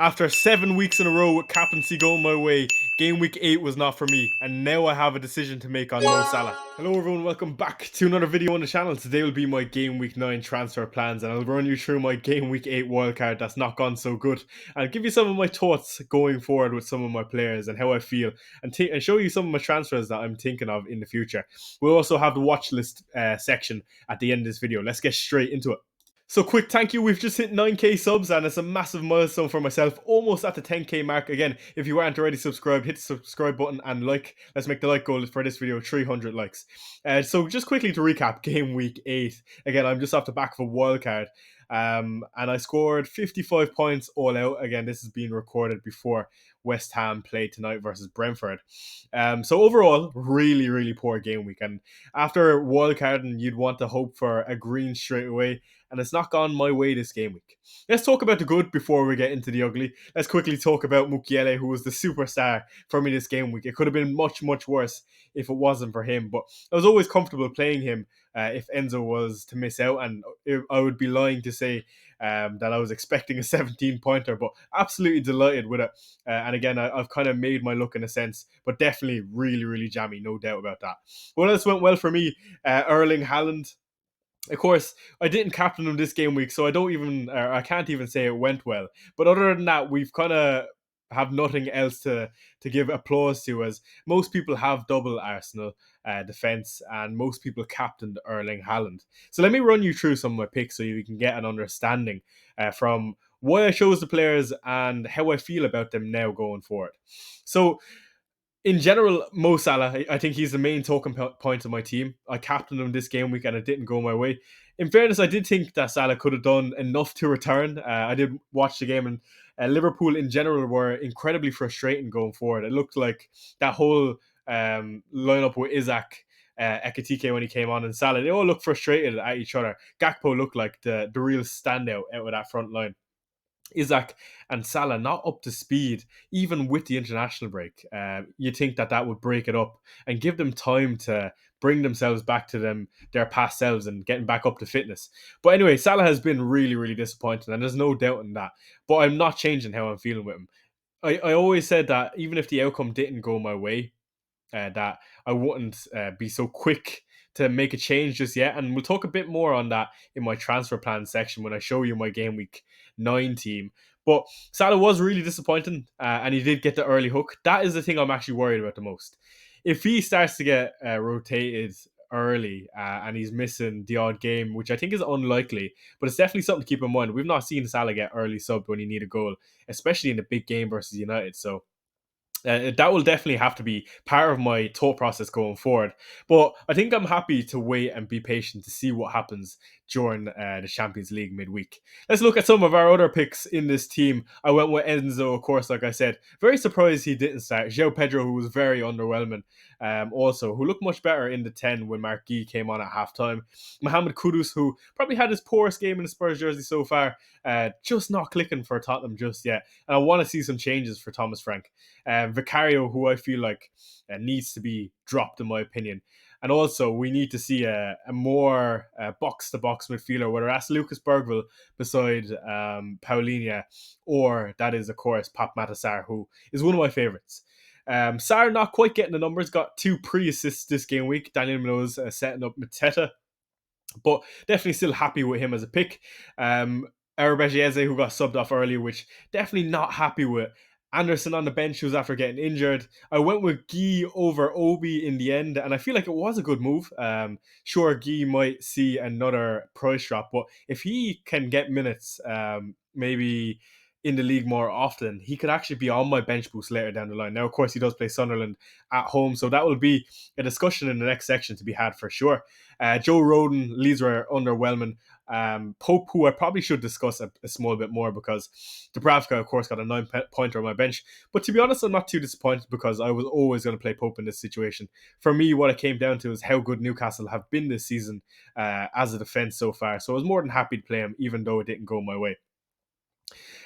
After 7 weeks in a row with captaincy going my way, game week 8 was not for me, and now I have a decision to make on Mo Salah. Hello everyone, welcome back to another video on the channel. Today will be my game week 9 transfer plans, and I'll run you through my game week 8 wildcard that's not gone so good. I'll give you some of my thoughts going forward with some of my players and how I feel, and show you some of my transfers that I'm thinking of in the future. We'll also have the watch list section at the end of this video. Let's get straight into it. So quick thank you, we've just hit 9k subs and it's a massive milestone for myself, almost at the 10k mark. Again, if you aren't already subscribed, hit the subscribe button and like. Let's make the like goal for this video 300 likes. So just quickly to recap game week 8, again I'm just off the back of a wildcard. And I scored 55 points all out. Again, this is being recorded before West Ham play tonight versus Brentford. So overall, really poor game week. And after wildcarding, you'd want to hope for a green straight away, and it's not gone my way this game week. Let's talk about the good before we get into the ugly. Let's quickly talk about Mukiele, who was the superstar for me this game week. It could have been much worse if it wasn't for him, but I was always comfortable playing him if Enzo was to miss out, and I would be lying to say that I was expecting a 17-pointer, but absolutely delighted with it. And again, I've kind of made my look in a sense, but definitely really jammy, no doubt about that. What else went well for me? Erling Haaland. Of course, I didn't captain him this game week, so I can't even say it went well. But other than that, we've kind of have nothing else to give applause to, as most people have double Arsenal defense, and most people captained Erling Haaland. So let me run you through some of my picks so you can get an understanding from why I chose the players and how I feel about them now going forward. So in general, Mo Salah, I think he's the main talking point of my team. I captained him this game week and it didn't go my way. In fairness, I did think that Salah could have done enough to return. I did watch the game, and Liverpool in general were incredibly frustrating going forward. It looked like that whole lineup with Isaac, Ekitike when he came on, and Salah, they all looked frustrated at each other. Gakpo looked like the real standout out of that front line. Isaac and Salah not up to speed, even with the international break. You'd think that would break it up and give them time to bring themselves back to their past selves and getting back up to fitness. But anyway, Salah has been really disappointing, and there's no doubt in that. But I'm not changing how I'm feeling with him. I always said that even if the outcome didn't go my way, that I wouldn't be so quick to make a change just yet. And we'll talk a bit more on that in my transfer plan section when I show you my game week 9 team. But Salah was really disappointing, and he did get the early hook. That is the thing I'm actually worried about the most. If he starts to get rotated early and he's missing the odd game, which I think is unlikely, but it's definitely something to keep in mind. We've not seen Salah get early subbed when he need a goal, especially in the big game versus United. So that will definitely have to be part of my thought process going forward. But I think I'm happy to wait and be patient to see what happens during the Champions League midweek. Let's look at some of our other picks in this team. I went with Enzo, of course, like I said. Very surprised he didn't start. João Pedro, who was very underwhelming, also, who looked much better in the 10 when Mark Guy came on at halftime. Mohamed Kudus, who probably had his poorest game in the Spurs jersey so far, just not clicking for Tottenham just yet. And I want to see some changes for Thomas Frank. Vicario, who I feel like needs to be dropped in my opinion. And also, we need to see a more box-to-box midfielder, whether that's Lucas Bergville beside Paulinho, or that is, of course, Pap Matasar, who is one of my favourites. Sarr not quite getting the numbers, got 2 pre-assists this game week. Daniel Munoz setting up Mateta, but definitely still happy with him as a pick. Arabejieze, who got subbed off earlier, which definitely not happy with. Anderson on the bench, who's after getting injured. I went with Guy over Obi in the end, and I feel like it was a good move. Sure, Guy might see another price drop, but if he can get minutes, maybe in the league more often, he could actually be on my bench boost later down the line. Now, of course, he does play Sunderland at home, so that will be a discussion in the next section to be had for sure. Joe Roden, Leeds were underwhelming. Pope, who I probably should discuss a small bit more, because Dubravka, of course, got a 9-pointer on my bench. But to be honest, I'm not too disappointed, because I was always going to play Pope in this situation. For me, what it came down to is how good Newcastle have been this season as a defence so far. So I was more than happy to play him, even though it didn't go my way.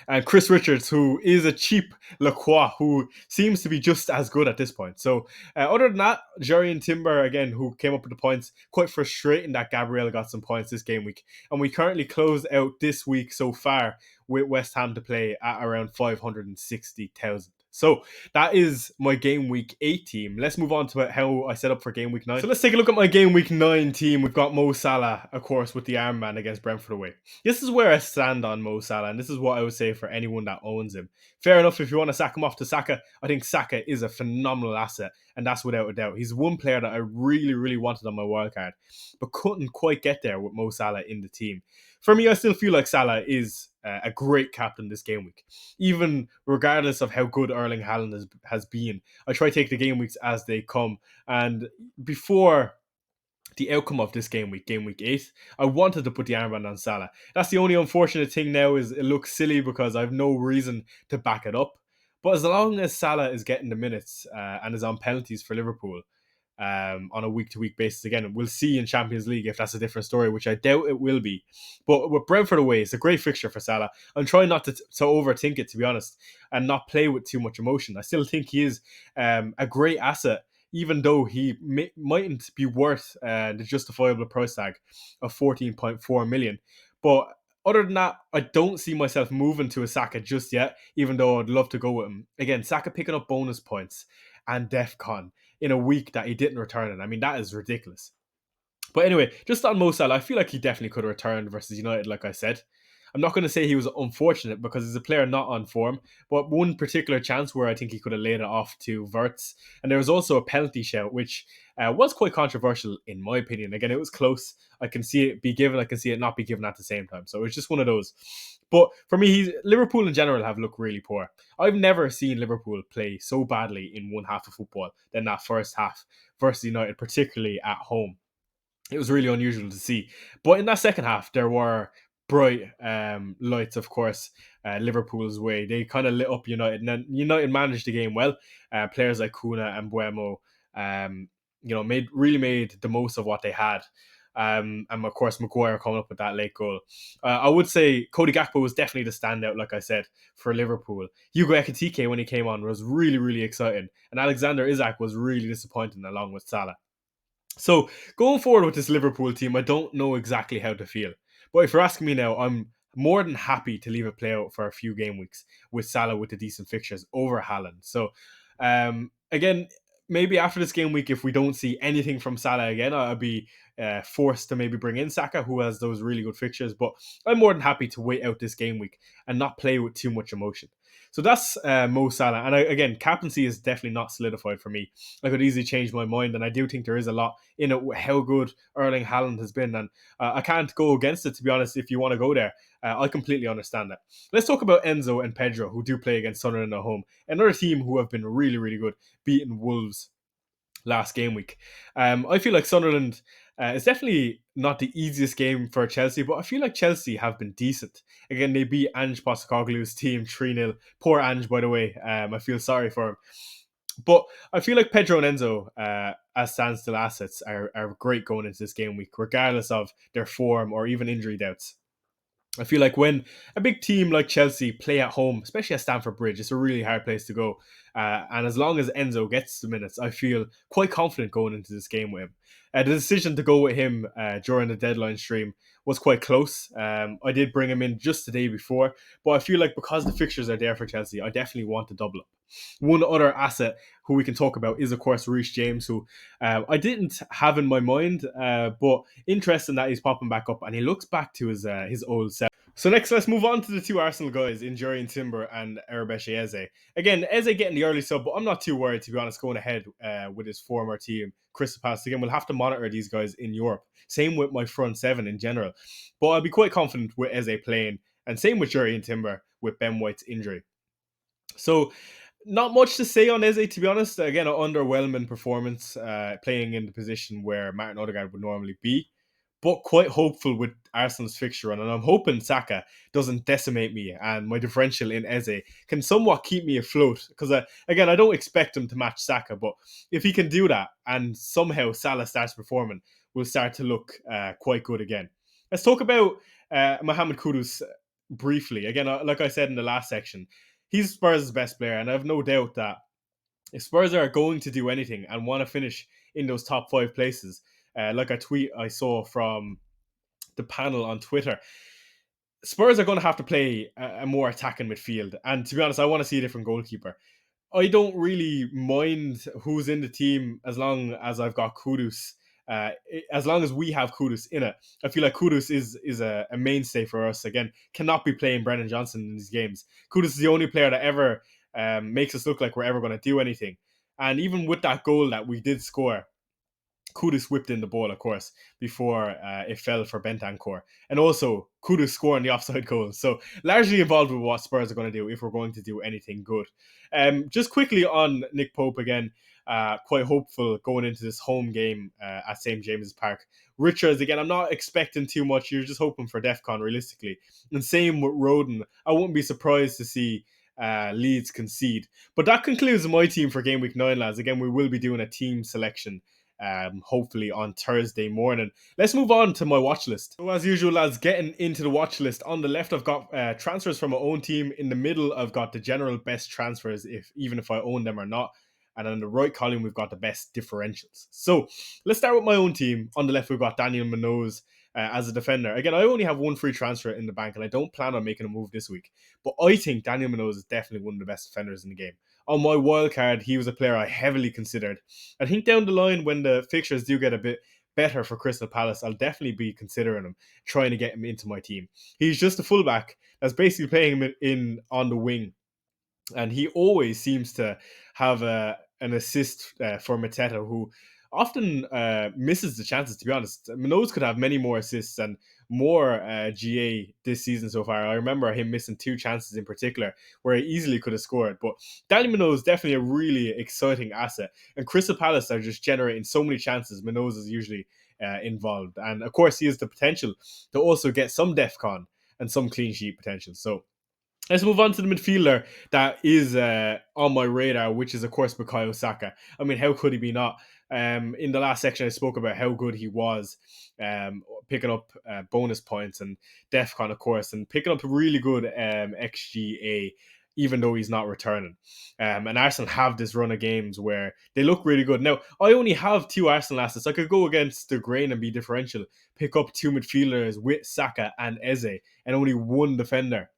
and Chris Richards, who is a cheap Lacroix, who seems to be just as good at this point. So, other than that, Jerry and Timber, again, who came up with the points, quite frustrating that Gabriel got some points this game week. And we currently close out this week so far with West Ham to play at around 560,000. So that is my game week 8 team. Let's move on to how I set up for game week 9. So let's take a look at my game week 9 team. We've got Mo Salah, of course, with the armband against Brentford away. This is where I stand on Mo Salah, and this is what I would say for anyone that owns him. Fair enough, if you want to sack him off to Saka, I think Saka is a phenomenal asset, and that's without a doubt. He's one player that I really, really wanted on my wildcard, but couldn't quite get there with Mo Salah in the team. For me, I still feel like Salah is a great captain this game week. Even regardless of how good Erling Haaland has been, I try to take the game weeks as they come. And before the outcome of this game week 8, I wanted to put the armband on Salah. That's the only unfortunate thing now is it looks silly because I have no reason to back it up. But as long as Salah is getting the minutes and is on penalties for Liverpool, on a week-to-week basis. Again, we'll see in Champions League if that's a different story, which I doubt it will be. But with Brentford away, it's a great fixture for Salah. I'm trying not to overthink it, to be honest, and not play with too much emotion. I still think he is a great asset, even though he mightn't be worth the justifiable price tag of 14.4 million. But other than that, I don't see myself moving to a Saka just yet, even though I'd love to go with him. Again, Saka picking up bonus points and DEFCON in a week that he didn't return in. I mean, that is ridiculous. But anyway, just on Mo Salah, I feel like he definitely could have returned versus United, like I said. I'm not going to say he was unfortunate because he's a player not on form, but one particular chance where I think he could have laid it off to Wirtz. And there was also a penalty shout, which was quite controversial in my opinion. Again, it was close. I can see it be given, I can see it not be given at the same time. So it was just one of those. But for me, Liverpool in general have looked really poor. I've never seen Liverpool play so badly in one half of football than that first half versus United, particularly at home. It was really unusual to see. But in that second half, there were bright lights, of course, Liverpool's way. They kind of lit up United, and then United managed the game well. Players like Kuna and Buemo, made the most of what they had. And of course, Maguire coming up with that late goal. I would say Cody Gakpo was definitely the standout, like I said, for Liverpool. Hugo Ekitike, when he came on, was really, really exciting. And Alexander Isak was really disappointing along with Salah. So going forward with this Liverpool team, I don't know exactly how to feel. But if you're asking me now, I'm more than happy to leave it play out for a few game weeks with Salah with the decent fixtures over Haaland. So again, maybe after this game week, if we don't see anything from Salah again, I'll be forced to maybe bring in Saka, who has those really good fixtures. But I'm more than happy to wait out this game week and not play with too much emotion. So that's Mo Salah. And again, captaincy is definitely not solidified for me. I could easily change my mind. And I do think there is a lot in it with how good Erling Haaland has been. And I can't go against it, to be honest, if you want to go there. I completely understand that. Let's talk about Enzo and Pedro, who do play against Sunderland at home. Another team who have been really, really good, beating Wolves last game week. I feel like Sunderland is definitely not the easiest game for Chelsea, but I feel like Chelsea have been decent. Again, they beat Ange Postecoglou's team 3-0. Poor Ange, by the way. I feel sorry for him. But I feel like Pedro and Enzo, as standstill assets, are great going into this game week, regardless of their form or even injury doubts. I feel like when a big team like Chelsea play at home, especially at Stamford Bridge, it's a really hard place to go. And as long as Enzo gets the minutes, I feel quite confident going into this game with him. The decision to go with him during the deadline stream was quite close. I did bring him in just the day before, but I feel like because the fixtures are there for Chelsea, I definitely want to double up. One other asset who we can talk about is, of course, Reece James, who I didn't have in my mind, but interesting that he's popping back up and he looks back to his old self. So next, let's move on to the two Arsenal guys, Injurian Timber and Erebeche Eze. Again, Eze getting the early sub, but I'm not too worried, to be honest, going ahead with his former team, Crystal Palace. Again, we'll have to monitor these guys in Europe. Same with my front seven in general. But I'll be quite confident with Eze playing, and same with Jurriën Timber with Ben White's injury. So not much to say on Eze, to be honest. Again, an underwhelming performance, playing in the position where Martin Odegaard would normally be, but quite hopeful with Arsenal's fixture run. And I'm hoping Saka doesn't decimate me and my differential in Eze can somewhat keep me afloat. Because, again, I don't expect him to match Saka, but if he can do that and somehow Salah starts performing, we'll start to look quite good again. Let's talk about Mohamed Kudus. briefly. Again, like I said in the last section, he's Spurs' best player, and I have no doubt that if Spurs are going to do anything and want to finish in those top five places, like a tweet I saw from the panel on Twitter, Spurs are going to have to play a more attacking midfield. And to be honest, I want to see a different goalkeeper. I don't really mind who's in the team as long as I've got Kudus. As long as we have Kudus in it, I feel like Kudus is a mainstay for us. Again, cannot be playing Brennan Johnson in these games. Kudus is the only player that ever makes us look like we're ever going to do anything. And even with that goal that we did score, Kudus whipped in the ball, of course, before it fell for Bentancur. And also, Kudus scoring the offside goal. So, largely involved with what Spurs are going to do if we're going to do anything good. Just quickly on Nick Pope again, quite hopeful going into this home game at St. James's Park. Richards, again, I'm not expecting too much. You're just hoping for DEFCON, realistically. And same with Roden. I wouldn't be surprised to see Leeds concede. But that concludes my team for Game Week 9, lads. Again, we will be doing a team selection hopefully on Thursday morning. Let's move on to my watch list. So as usual, lads, getting into the watch list. On the left, I've got transfers from my own team. In the middle, I've got the general best transfers, even if I own them or not. And on the right column, we've got the best differentials. So let's start with my own team. On the left, we've got Daniel Munoz as a defender. Again, I only have one free transfer in the bank, and I don't plan on making a move this week. But I think Daniel Munoz is definitely one of the best defenders in the game. On my wild card, he was a player I heavily considered. I think down the line, when the fixtures do get a bit better for Crystal Palace, I'll definitely be considering him, trying to get him into my team. He's just a fullback that's basically playing him in on the wing, and he always seems to have an assist for Mateta, who often misses the chances, to be honest. Munoz could have many more assists and more GA this season so far. I remember him missing two chances in particular where he easily could have scored. But Daniel Munoz is definitely a really exciting asset. And Crystal Palace are just generating so many chances. Munoz is usually involved. And of course, he has the potential to also get some DEFCON and some clean sheet potential. So let's move on to the midfielder that is on my radar, which is, of course, Bukayo Saka. I mean, how could he be not? In the last section, I spoke about how good he was, picking up bonus points and DEFCON, of course, and picking up really good XGA, even though he's not returning. And Arsenal have this run of games where they look really good. Now, I only have two Arsenal assets. I could go against the grain and be differential, pick up two midfielders with Saka and Eze, and only one defender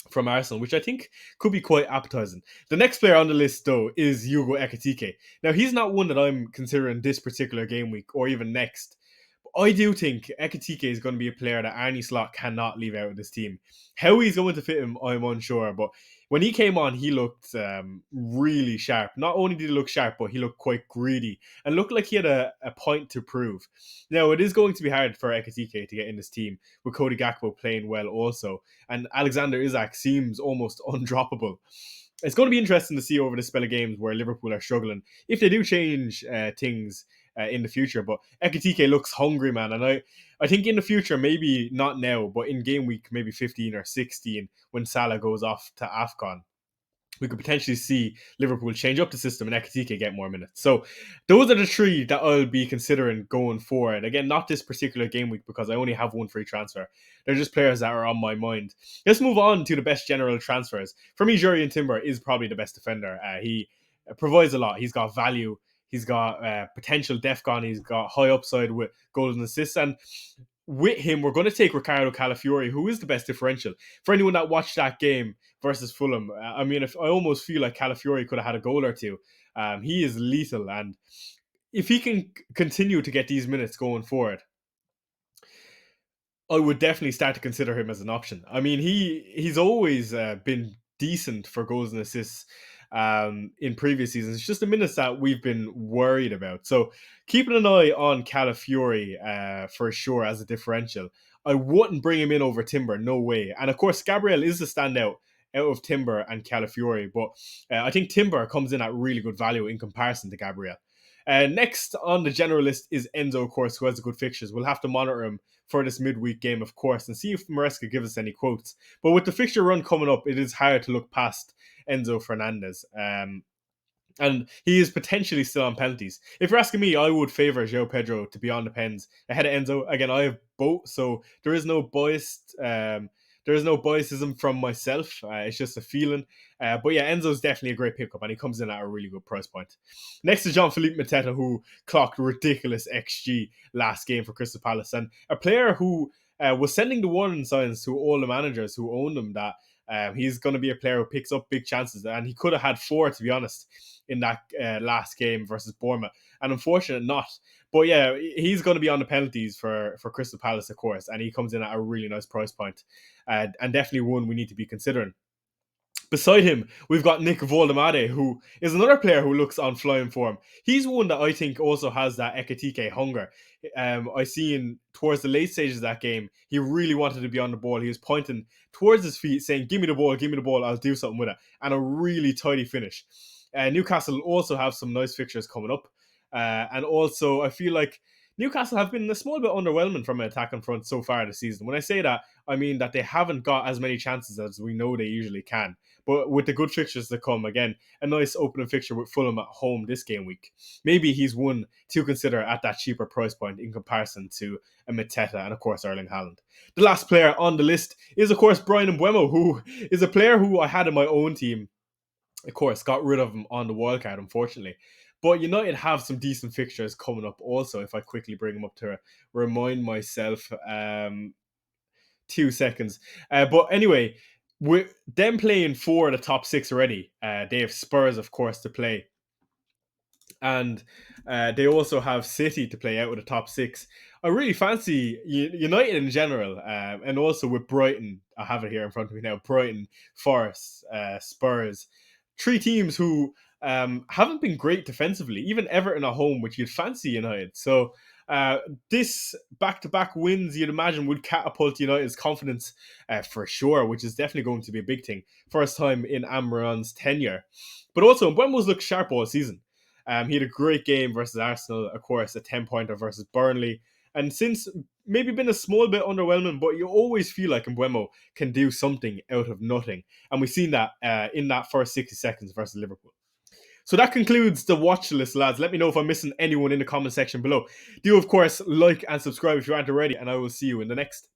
from Arsenal, which I think could be quite appetizing. The next player on the list, though, is Hugo Ekitike. Now, he's not one that I'm considering this particular game week or even next. But I do think Ekitike is going to be a player that Arne Slot cannot leave out of this team. How he's going to fit him, I'm unsure. But when he came on, he looked really sharp. Not only did he look sharp, but he looked quite greedy and looked like he had a point to prove. Now, it is going to be hard for Ekitike to get in this team with Cody Gakpo playing well also. And Alexander Isak seems almost undroppable. It's going to be interesting to see over the spell of games where Liverpool are struggling, if they do change things in the future. But Ekitike looks hungry, man. And I think in the future, maybe not now, but in game week, maybe 15 or 16, when Salah goes off to AFCON, we could potentially see Liverpool change up the system and Ekitike get more minutes. So those are the three that I'll be considering going forward. Again, not this particular game week because I only have one free transfer. They're just players that are on my mind. Let's move on to the best general transfers. For me, Jurrien Timber is probably the best defender. He provides a lot. He's got value. He's got potential DEFCON. He's got high upside with goals and assists. And with him, we're going to take Ricardo Calafiori, who is the best differential. For anyone that watched that game versus Fulham, I mean, I almost feel like Calafiori could have had a goal or two. He is lethal, and if he can continue to get these minutes going forward, I would definitely start to consider him as an option. I mean, he's always been decent for goals and assists in previous seasons. It's just the minutes that we've been worried about. So keeping an eye on Calafiori for sure as a differential. I wouldn't bring him in over Timber, no way. And of course, Gabriel is the standout out of Timber and Calafiori, but I think Timber comes in at really good value in comparison to Gabriel. Next on the general list is Enzo, of course, who has good fixtures. We'll have to monitor him for this midweek game, of course, and see if Maresca gives us any quotes. But with the fixture run coming up, it is hard to look past Enzo Fernandez. And he is potentially still on penalties. If you're asking me, I would favour João Pedro to be on the pens ahead of Enzo. Again, I have both, so there is no biased There's no biasism from myself. It's just a feeling. But yeah, Enzo's definitely a great pickup, and he comes in at a really good price point. Next is Jean-Philippe Mateta, who clocked ridiculous XG last game for Crystal Palace, and a player who was sending the warning signs to all the managers who owned him that he's going to be a player who picks up big chances, and he could have had 4, to be honest, in that last game versus Bournemouth. And unfortunate not. But yeah, he's going to be on the penalties for Crystal Palace, of course, and he comes in at a really nice price point, and definitely one we need to be considering. Beside him, we've got Nick Voldemade, who is another player who looks on flying form. He's one that I think also has that Ekitike hunger. I seen towards the late stages of that game, he really wanted to be on the ball. He was pointing towards his feet, saying, give me the ball, I'll do something with it. And a really tidy finish. Newcastle also have some nice fixtures coming up. And also, I feel like Newcastle have been a small bit underwhelming from an attacking front so far this season. When I say that, I mean that they haven't got as many chances as we know they usually can. But with the good fixtures to come, again, a nice opening fixture with Fulham at home this game week. Maybe he's one to consider at that cheaper price point in comparison to a Mateta and, of course, Erling Haaland. The last player on the list is, of course, Brian Mbeumo, who is a player who I had in my own team. Of course, got rid of him on the wildcard, unfortunately. But United have some decent fixtures coming up also, if I quickly bring them up to remind myself. 2 seconds. But anyway, with them playing 4 of the top 6 already, they have Spurs, of course, to play. And they also have City to play out of the top 6. I really fancy United in general, and also with Brighton. I have it here in front of me now. Brighton, Forest, Spurs. 3 teams who haven't been great defensively. Even Everton at home, which you'd fancy United. So this back-to-back wins, you'd imagine, would catapult United's confidence for sure, which is definitely going to be a big thing. First time in Amran's tenure. But also, Mbeumo's looked sharp all season. He had a great game versus Arsenal, of course, a 10-pointer versus Burnley. And since maybe been a small bit underwhelming, but you always feel like Mbeumo can do something out of nothing. And we've seen that in that first 60 seconds versus Liverpool. So that concludes the watch list, lads. Let me know if I'm missing anyone in the comment section below. Do, of course, like and subscribe if you aren't already, and I will see you in the next.